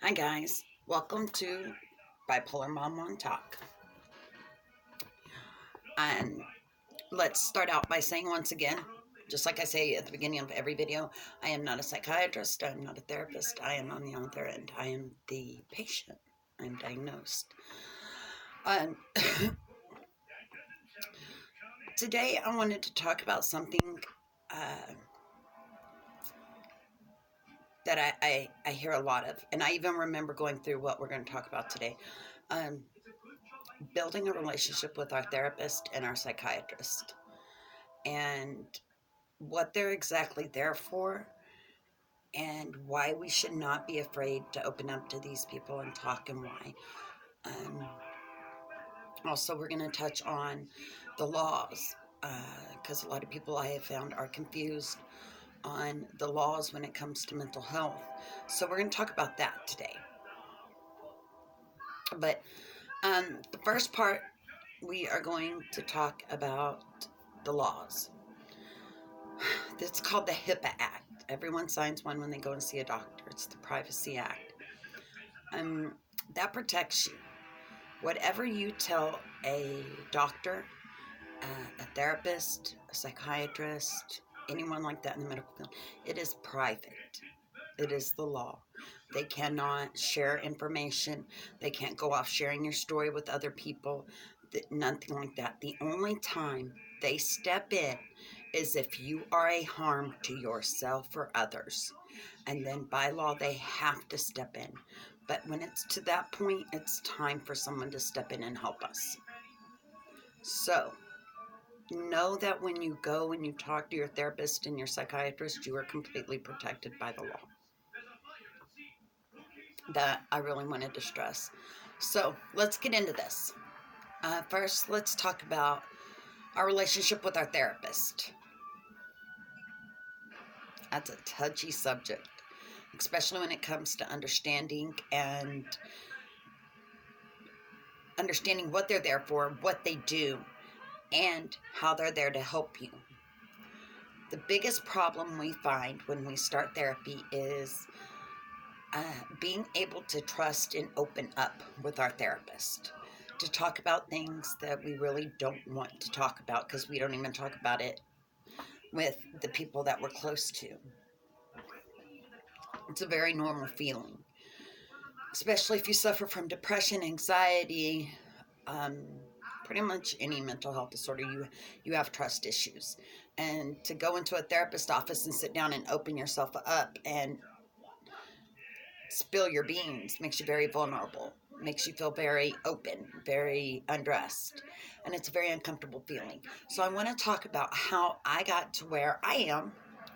Hi guys, welcome to Bipolar Mom on Talk. And let's start out by saying once again, just like I say at the beginning of every video, I am not a psychiatrist, I'm not a therapist, I am on the other end. I am the patient. I'm diagnosed. Um, Today I wanted to talk about something uh, that I hear a lot of, and I even remember going through what we're going to talk about today. Um, Building a relationship with our therapist and our psychiatrist, and what they're exactly there for, and why we should not be afraid to open up to these people and talk, and why. Um, Also, we're going to touch on the laws, because a lot of people I have found are confused on the laws when it comes to mental health. So we're going to talk about that today. But the first part, we are going to talk about the laws. It's called the HIPAA Act. Everyone signs one when they go and see a doctor. It's the Privacy Act. Um, that protects you. Whatever you tell a doctor, a therapist, a psychiatrist, anyone like that in the medical field, it is private. It is the law. They cannot share information. They can't go off sharing your story with other people. Nothing like that. The only time they step in is if you are a harm to yourself or others. And then by law, they have to step in. But when it's to that point, it's time for someone to step in and help us. So know that when you go and you talk to your therapist and your psychiatrist, you are completely protected by the law. That I really wanted to stress. So let's get into this. First, let's talk about our relationship with our therapist. That's a touchy subject, especially when it comes to understanding what they're there for, what they do, and how they're there to help you. The biggest problem we find when we start therapy is being able to trust and open up with our therapist, to talk about things that we really don't want to talk about because we don't even talk about it with the people that we're close to. It's a very normal feeling, especially if you suffer from depression, anxiety, um, pretty much any mental health disorder. You have trust issues, and to go into a therapist office and sit down and open yourself up and spill your beans makes you very vulnerable, makes you feel very open, very undressed, and it's a very uncomfortable feeling. So I want to talk about how I got to where I am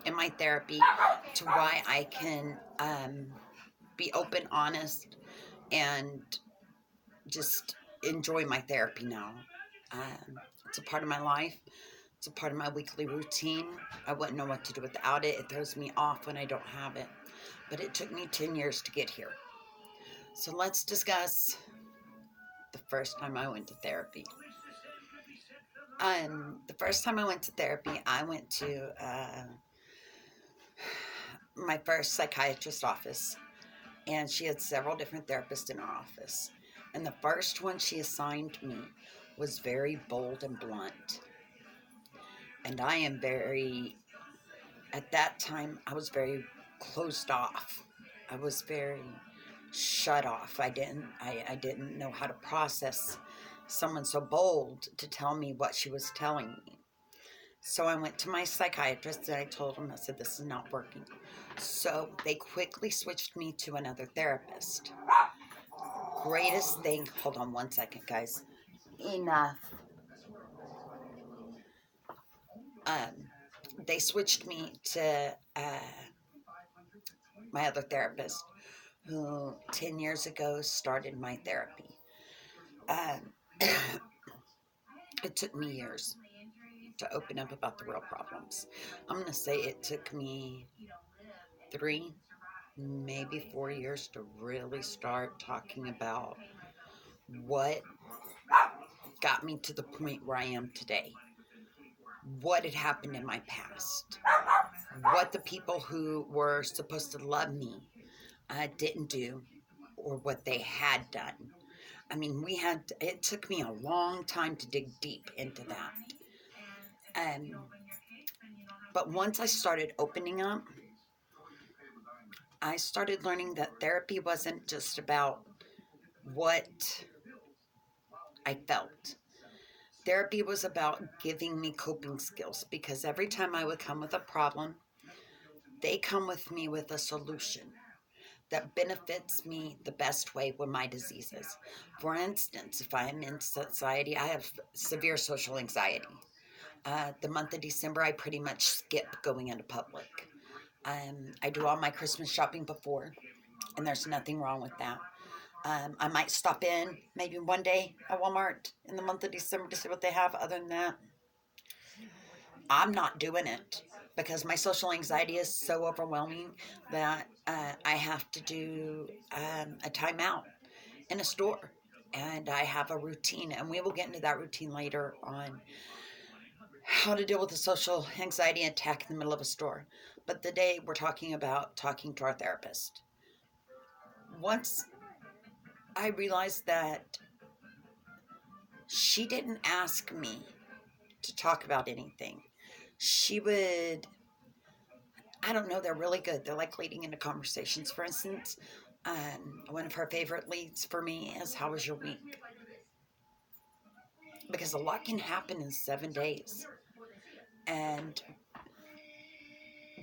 in my therapy, to why I can be open, honest, and just enjoy my therapy now. It's a part of my life. It's a part of my weekly routine. I wouldn't know what to do without it. It throws me off when I don't have it. But it took me 10 years to get here. So let's discuss the first time I went to therapy. The first time I went to therapy, I went to my first psychiatrist's office, and she had several different therapists in her office. And the first one she assigned me was very bold and blunt. And at that time, I was very closed off. I was very shut off. I didn't know how to process someone so bold to tell me what she was telling me. So I went to my psychiatrist and I told him, I said, this is not working. So they quickly switched me to another therapist. Greatest thing, hold on one second, guys. Enough. They switched me to my other therapist, who 10 years ago started my therapy. Um, it took me years to open up about the real problems. I'm going to say it took me 3, maybe 4 years to really start talking about what got me to the point where I am today. What had happened in my past. What the people who were supposed to love me didn't do. or what they had done. I mean, it took me a long time to dig deep into that. But once I started opening up, I started learning that therapy wasn't just about what I felt. Therapy was about giving me coping skills, because every time I would come with a problem, they come with me with a solution that benefits me the best way with my diseases. For instance, if I'm in society, I have severe social anxiety. The month of December, I pretty much skip going into public. I do all my Christmas shopping before, and there's nothing wrong with that. I might stop in maybe one day at Walmart in the month of December to see what they have. Other than that, I'm not doing it, because my social anxiety is so overwhelming that I have to do a timeout in a store. And I have a routine, and we will get into that routine later on, how to deal with a social anxiety attack in the middle of a store. But today we're talking about talking to our therapist. Once I realized that she didn't ask me to talk about anything. She would, I don't know, they're really good. They're like leading into conversations. For instance, one of her favorite leads for me is, how was your week? Because a lot can happen in 7 days. And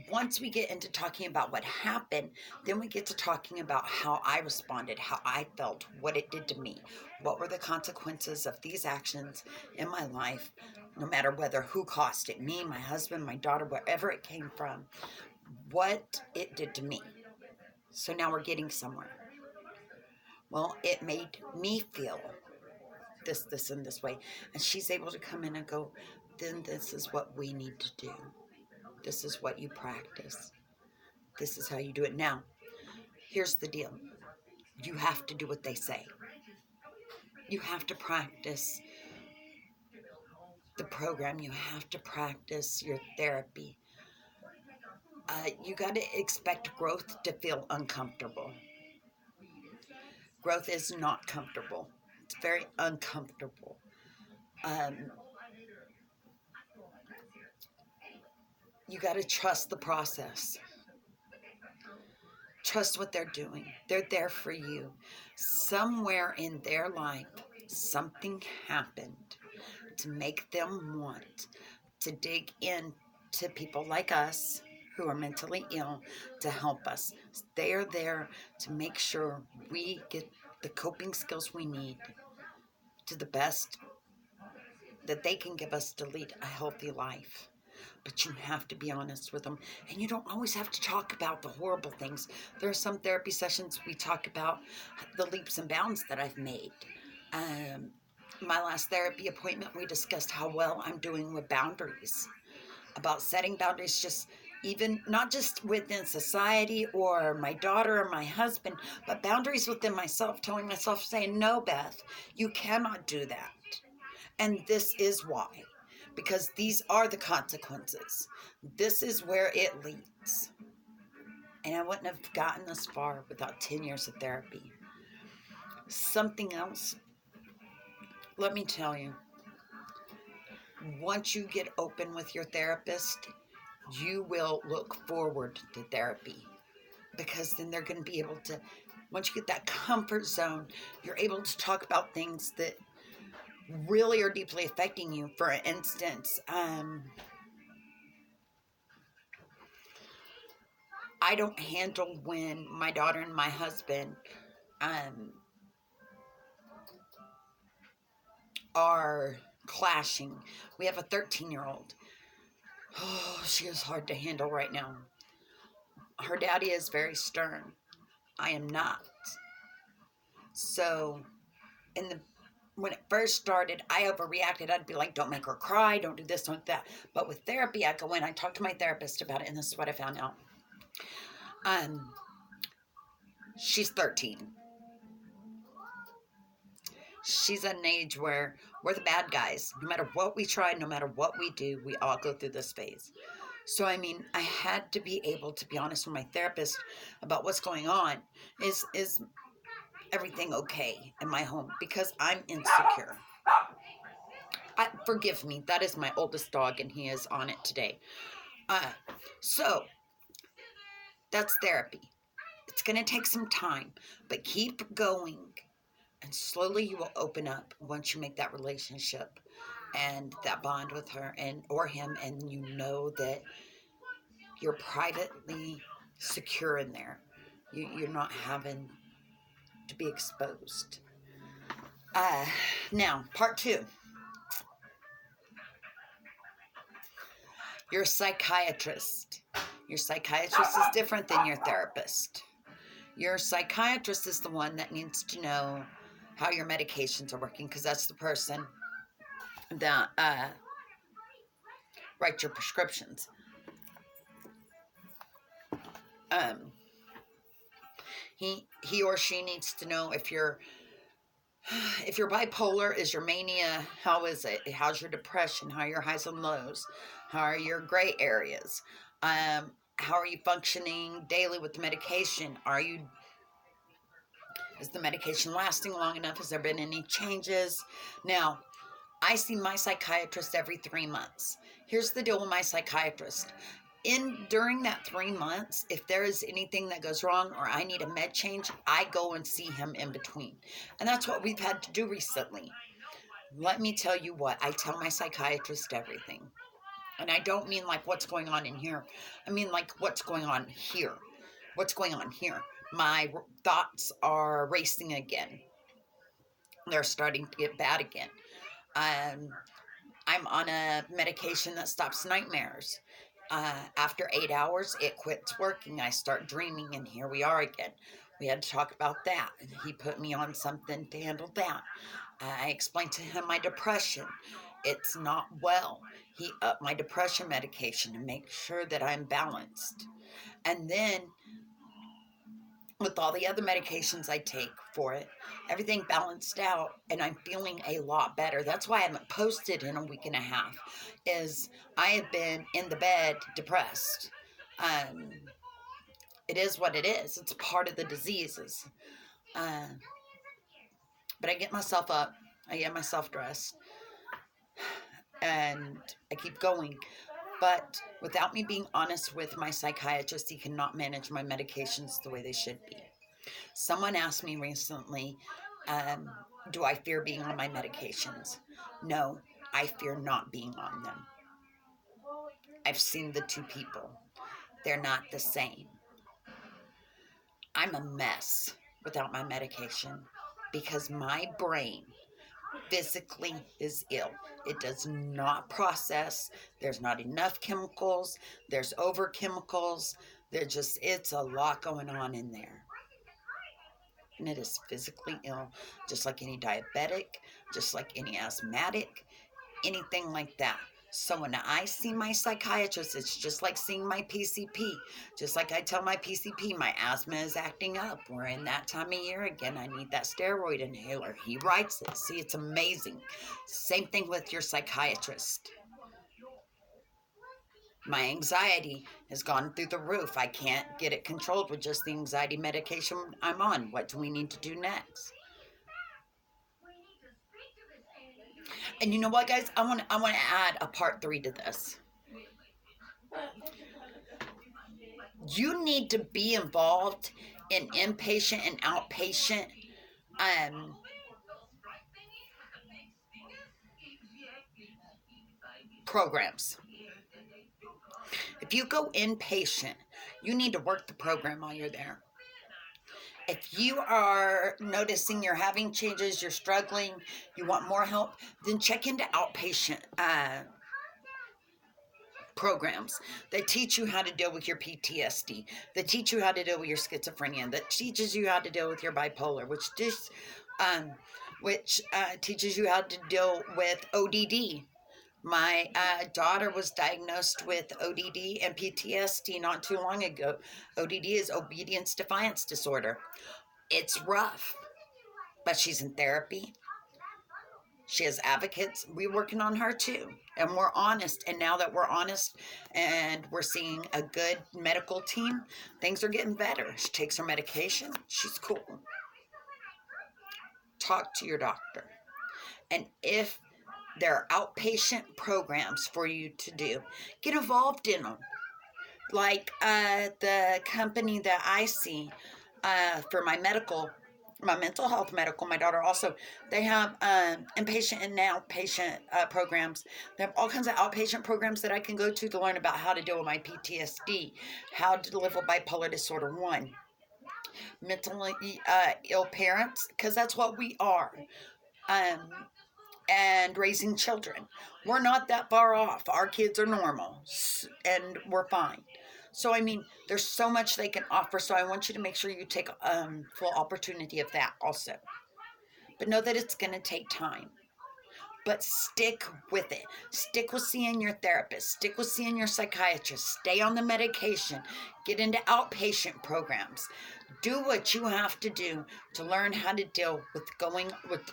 once we get into talking about what happened, then we get to talking about how I responded, how I felt, what it did to me, what were the consequences of these actions in my life, no matter who caused it, me, my husband, my daughter, wherever it came from, what it did to me. So now we're getting somewhere. Well, it made me feel this, and this way. And she's able to come in and go, then this is what we need to do. This is what you practice. This is how you do it. Now, here's the deal. You have to do what they say. You have to practice the program. You have to practice your therapy. You got to expect growth to feel uncomfortable. Growth is not comfortable. It's very uncomfortable. You got to trust the process. Trust what they're doing. They're there for you. Somewhere in their life, something happened to make them want to dig into people like us who are mentally ill to help us. They are there to make sure we get the coping skills we need to the best that they can give us to lead a healthy life. But you have to be honest with them. And you don't always have to talk about the horrible things. There are some therapy sessions we talk about the leaps and bounds that I've made. My last therapy appointment, we discussed how well I'm doing with boundaries. About setting boundaries, just even not just within society or my daughter or my husband, but boundaries within myself, telling myself, saying, no, Beth, you cannot do that. And this is why. Because these are the consequences. This is where it leads. And I wouldn't have gotten this far without 10 years of therapy. Something else, let me tell you, once you get open with your therapist, you will look forward to therapy. Because then they're going to be able to, once you get that comfort zone, you're able to talk about things that really are deeply affecting you. For instance, I don't handle when my daughter and my husband are clashing. We have a 13-year-old. Oh, she is hard to handle right now. Her daddy is very stern. I am not. So, when it first started, I overreacted. I'd be like, don't make her cry, don't do this, don't do that. But with therapy, I go in, I talk to my therapist about it, and this is what I found out. She's 13. She's at an age where we're the bad guys. No matter what we try, no matter what we do, we all go through this phase. So, I mean, I had to be able to be honest with my therapist about what's going on. Is everything okay in my home because I'm insecure. Forgive me, that is my oldest dog and he is on it today. Uh, so that's therapy. It's going to take some time, but keep going and slowly you will open up once you make that relationship and that bond with her and or him, and you know that you're privately secure in there. You're not having to be exposed. Uh, Now, part two. You're a psychiatrist. Your psychiatrist is different than your therapist. Your psychiatrist is the one that needs to know how your medications are working because that's the person that writes your prescriptions. Um, he or she needs to know if you're bipolar, is your mania, how is it? How's your depression? How are your highs and lows? How are your gray areas? How are you functioning daily with the medication? Is the medication lasting long enough? Has there been any changes? Now, I see my psychiatrist every 3 months. Here's the deal with my psychiatrist. During that 3 months, if there is anything that goes wrong or I need a med change, I go and see him in between. And that's what we've had to do recently. Let me tell you what, I tell my psychiatrist everything. And I don't mean like what's going on in here. I mean like what's going on here. What's going on here? My thoughts are racing again. They're starting to get bad again. I'm on a medication that stops nightmares. After 8 hours, it quits working. I start dreaming, and here we are again. We had to talk about that. He put me on something to handle that. I explained to him my depression. It's not well. He upped my depression medication to make sure that I'm balanced. And then with all the other medications I take for it, everything balanced out and I'm feeling a lot better. That's why I haven't posted in a week and a half, is I have been in the bed depressed. Um, it is what it is. It's part of the diseases. Uh, but I get myself up. I get myself dressed. And I keep going. But without me being honest with my psychiatrist, he cannot manage my medications the way they should be. Someone asked me recently, do I fear being on my medications? No, I fear not being on them. I've seen the two people. They're not the same. I'm a mess without my medication because my brain physically is ill. It does not process. There's not enough chemicals. There's over chemicals. It's a lot going on in there. And it is physically ill, just like any diabetic, just like any asthmatic, anything like that. So when I see my psychiatrist, it's just like seeing my PCP. Just like I tell my PCP, my asthma is acting up. We're in that time of year again. I need that steroid inhaler. He writes it. See, it's amazing. Same thing with your psychiatrist. My anxiety has gone through the roof. I can't get it controlled with just the anxiety medication I'm on. What do we need to do next? And you know what, guys? I want to add a part 3 to this. You need to be involved in inpatient and outpatient programs. If you go inpatient, you need to work the program while you're there. If you are noticing you're having changes, you're struggling, you want more help, then check into outpatient programs that teach you how to deal with your PTSD, that teach you how to deal with your schizophrenia, that teaches you how to deal with your bipolar, which teaches you how to deal with ODD. My daughter was diagnosed with ODD and PTSD not too long ago. ODD is obedience defiance disorder. It's rough, but she's in therapy. She has advocates. We're working on her too. And we're honest. And now that we're honest and we're seeing a good medical team, things are getting better. She takes her medication. She's cool. talk to your doctor. And if there are outpatient programs for you to do, get involved in them. Like the company that I see for my mental health medical, my daughter also, they have inpatient and outpatient programs. They have all kinds of outpatient programs that I can go to learn about how to deal with my PTSD, how to live with bipolar disorder 1, mentally ill parents, because that's what we are, um, and raising children. We're not that far off. Our kids are normal, and we're fine. So, I mean, there's so much they can offer. So, I want you to make sure you take full opportunity of that also. But know that it's going to take time. But stick with it. Stick with seeing your therapist. Stick with seeing your psychiatrist. Stay on the medication. Get into outpatient programs. Do what you have to do to learn how to deal with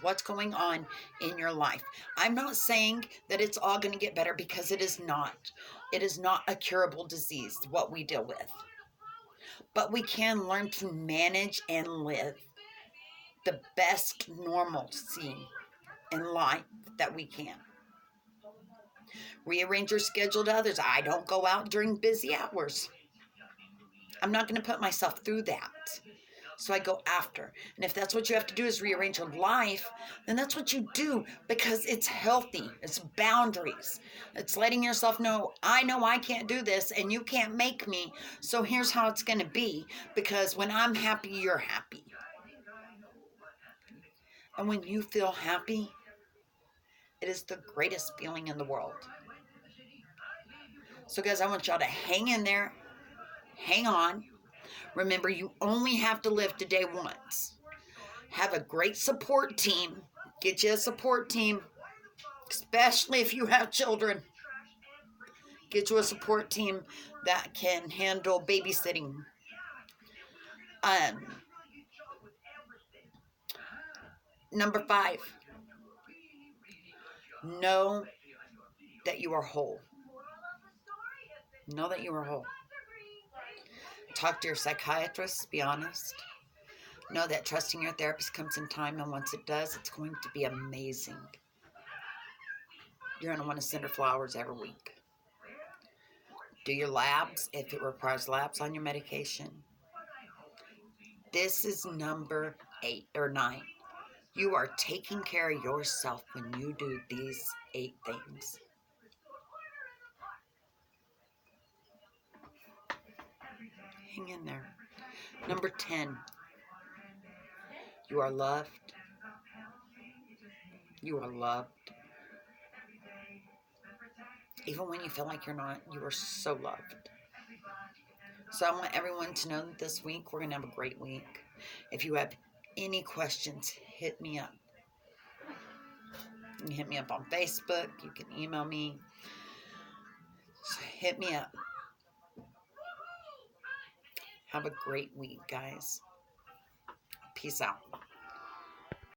what's going on in your life. I'm not saying that it's all going to get better, because it is not. It is not a curable disease, what we deal with. But we can learn to manage and live the best normalcy in life that we can. Rearrange your schedule to others. I don't go out during busy hours. I'm not going to put myself through that. So I go after. And if that's what you have to do is rearrange your life, then that's what you do, because it's healthy. It's boundaries. It's letting yourself know I can't do this and you can't make me. So here's how it's going to be, because when I'm happy, you're happy. And when you feel happy, it is the greatest feeling in the world. So guys, I want y'all to hang in there. Hang on. Remember, you only have to live today once. Have a great support team. Get you a support team, especially if you have children. Get you a support team that can handle babysitting. Number 5, know that you are whole. Know that you are whole. Talk to your psychiatrist. Be honest. Know that trusting your therapist comes in time, and once it does, it's going to be amazing. You're going to want to send her flowers every week. Do your labs if it requires labs on your medication. This is number 8 or 9. You are taking care of yourself when you do these 8 things. Hang in there. Number 10. You are loved. You are loved. Even when you feel like you're not, you are so loved. So I want everyone to know that this week we're going to have a great week. If you have any questions, hit me up. You can hit me up on Facebook. You can email me. So hit me up. Have a great week, guys. Peace out.